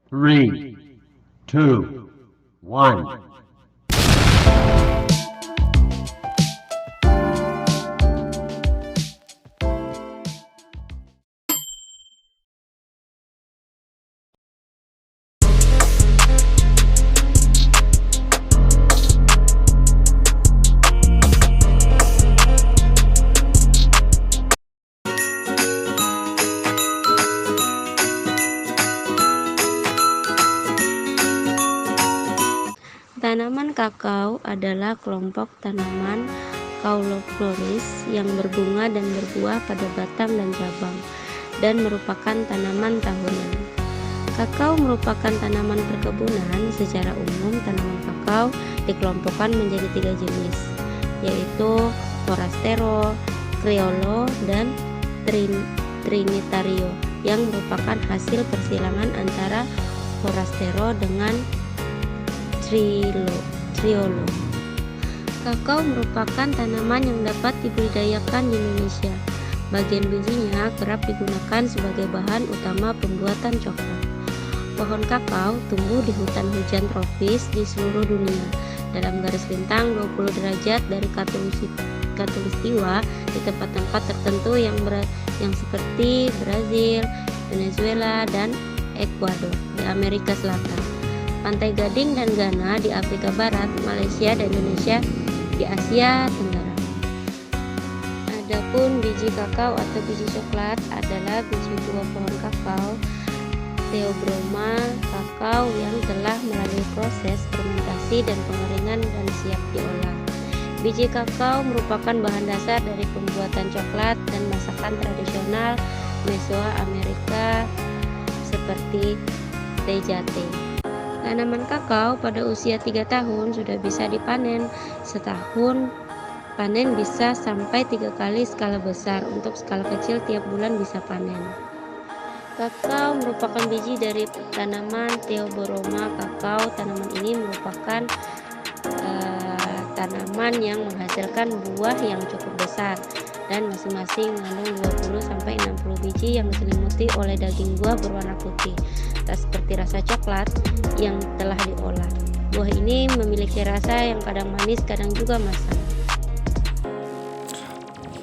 Three, two, one. Tanaman kakao adalah kelompok tanaman caulifloris yang berbunga dan berbuah pada batang dan cabang, dan merupakan tanaman tahunan. Kakao merupakan tanaman perkebunan. Secara umum, tanaman kakao dikelompokkan menjadi 3 jenis, yaitu Forastero, Criollo, dan Trinitario, yang merupakan hasil persilangan antara Forastero dengan Criollo. Kakao merupakan tanaman yang dapat dibudidayakan di Indonesia. Bagian bijinya kerap digunakan sebagai bahan utama pembuatan coklat. Pohon kakao tumbuh di hutan hujan tropis di seluruh dunia. Dalam garis bintang 20 derajat dari khatulistiwa di tempat-tempat tertentu yang seperti Brazil, Venezuela, dan Ekuador di Amerika Selatan, Pantai Gading dan Ghana di Afrika Barat, Malaysia dan Indonesia di Asia Tenggara. Adapun biji kakao atau biji coklat adalah biji buah pohon kakao Theobroma kakao yang telah melalui proses fermentasi dan pengeringan dan siap diolah. Biji kakao merupakan bahan dasar dari pembuatan coklat dan masakan tradisional Mesoamerika seperti teh jate. Tanaman kakao pada usia 3 tahun sudah bisa dipanen. Setahun panen bisa sampai 3 kali skala besar. Untuk skala kecil tiap bulan bisa panen. Kakao merupakan biji dari tanaman Theobroma kakao. Tanaman ini merupakan tanaman yang menghasilkan buah yang cukup besar, dan masing-masing mengandung 20-60 biji yang diselimuti oleh daging buah berwarna putih, tak seperti rasa coklat yang telah diolah. Buah ini memiliki rasa yang kadang manis, kadang juga masam.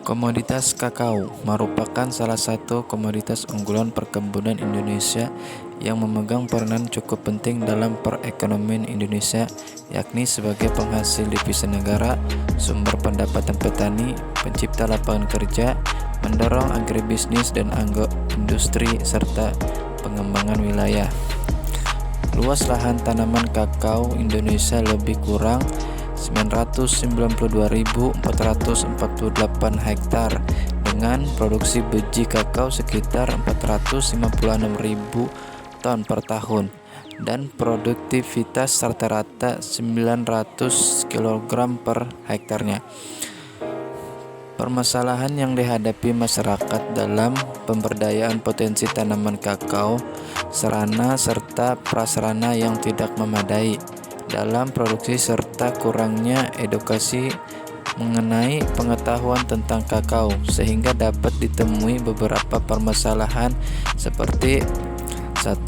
Komoditas kakao merupakan salah satu komoditas unggulan perkebunan Indonesia yang memegang peranan cukup penting dalam perekonomian Indonesia, yakni sebagai penghasil devisa negara, sumber pendapatan petani, pencipta lapangan kerja, mendorong agribisnis dan industri, serta pengembangan wilayah. Luas lahan tanaman kakao Indonesia lebih kurang 992.448 hektar dengan produksi biji kakao sekitar 456.000 ton per tahun dan produktivitas rata-rata 900 kg per hektarnya. Permasalahan yang dihadapi masyarakat dalam pemberdayaan potensi tanaman kakao, sarana serta prasarana yang tidak memadai dalam produksi serta kurangnya edukasi mengenai pengetahuan tentang kakao, sehingga dapat ditemui beberapa permasalahan seperti 1.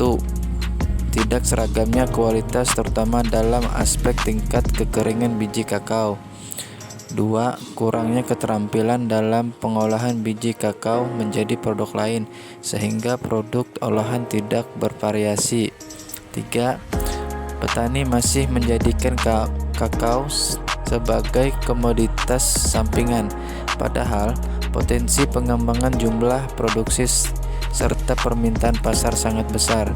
Tidak seragamnya kualitas terutama dalam aspek tingkat kekeringan biji kakao. 2. Kurangnya keterampilan dalam pengolahan biji kakao menjadi produk lain sehingga produk olahan tidak bervariasi. 3. Petani masih menjadikan kakao sebagai komoditas sampingan, padahal potensi pengembangan jumlah produksi serta permintaan pasar sangat besar.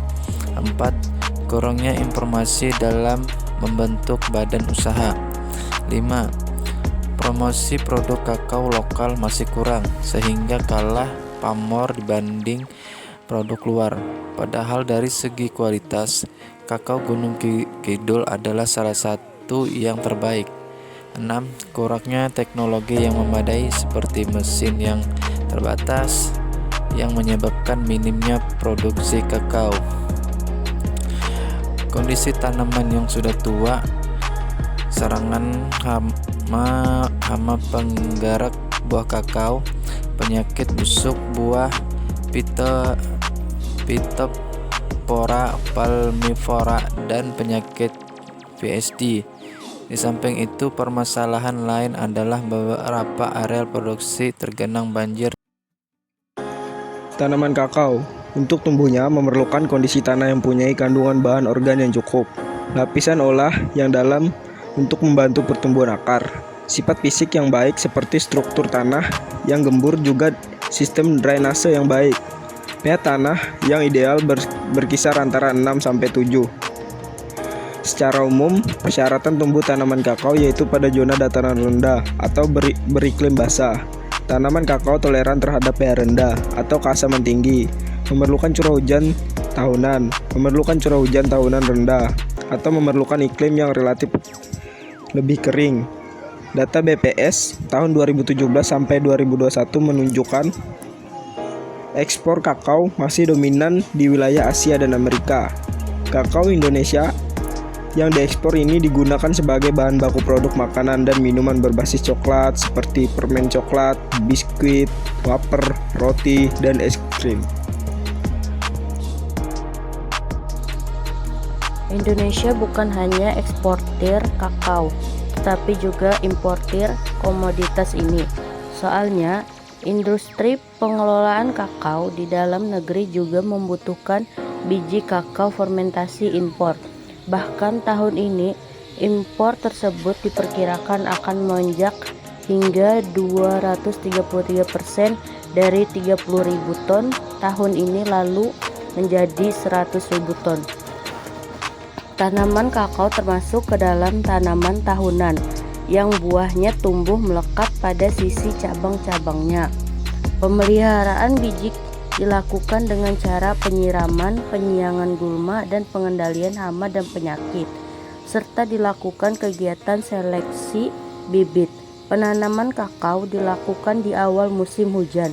4. Kurangnya informasi dalam membentuk badan usaha. 5. Promosi produk kakao lokal masih kurang sehingga kalah pamor dibanding produk luar. Padahal dari segi kualitas, kakao Gunung Kidul adalah salah satu yang terbaik. 6. Kurangnya teknologi yang memadai seperti mesin yang terbatas yang menyebabkan minimnya produksi kakao. Kondisi tanaman yang sudah tua, serangan hama penggerak buah kakao, penyakit busuk buah, spora palmivora dan penyakit VSD. Di samping itu, permasalahan lain adalah beberapa areal produksi tergenang banjir. Tanaman kakao untuk tumbuhnya memerlukan kondisi tanah yang mempunyai kandungan bahan organ yang cukup, lapisan olah yang dalam untuk membantu pertumbuhan akar, sifat fisik yang baik seperti struktur tanah yang gembur, juga sistem drainase yang baik. pH tanah yang ideal berkisar antara 6-7. Secara umum, persyaratan tumbuh tanaman kakao yaitu pada zona dataran rendah atau beriklim basah. Tanaman kakao toleran terhadap pH rendah atau keasaman tinggi, memerlukan curah hujan tahunan rendah, atau memerlukan iklim yang relatif lebih kering. Data BPS tahun 2017 sampai 2021 menunjukkan ekspor kakao masih dominan di wilayah Asia dan Amerika. Kakao Indonesia yang diekspor ini digunakan sebagai bahan baku produk makanan dan minuman berbasis coklat seperti permen coklat, biskuit, wafer, roti, dan es krim. Indonesia bukan hanya eksportir kakao, tetapi juga importir komoditas ini. Soalnya, industri pengelolaan kakao di dalam negeri juga membutuhkan biji kakao fermentasi impor. Bahkan tahun ini, impor tersebut diperkirakan akan melonjak hingga 233% dari 30.000 ton tahun ini lalu menjadi 100.000 ton. Tanaman kakao termasuk ke dalam tanaman tahunan yang buahnya tumbuh melekat pada sisi cabang-cabangnya. Pemeliharaan biji dilakukan dengan cara penyiraman, penyiangan gulma, dan pengendalian hama dan penyakit, serta dilakukan kegiatan seleksi bibit. Penanaman kakao dilakukan di awal musim hujan.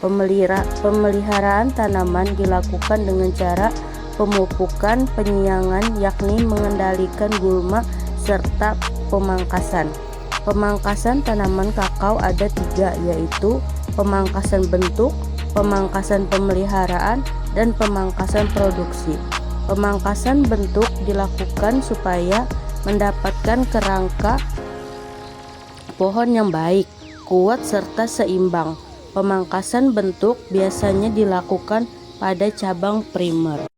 Pemeliharaan tanaman dilakukan dengan cara pemupukan, penyiangan, yakni mengendalikan gulma, serta pemangkasan. Pemangkasan tanaman kakao ada 3, yaitu pemangkasan bentuk, pemangkasan pemeliharaan, dan pemangkasan produksi. Pemangkasan bentuk dilakukan supaya mendapatkan kerangka pohon yang baik, kuat, serta seimbang. Pemangkasan bentuk biasanya dilakukan pada cabang primer.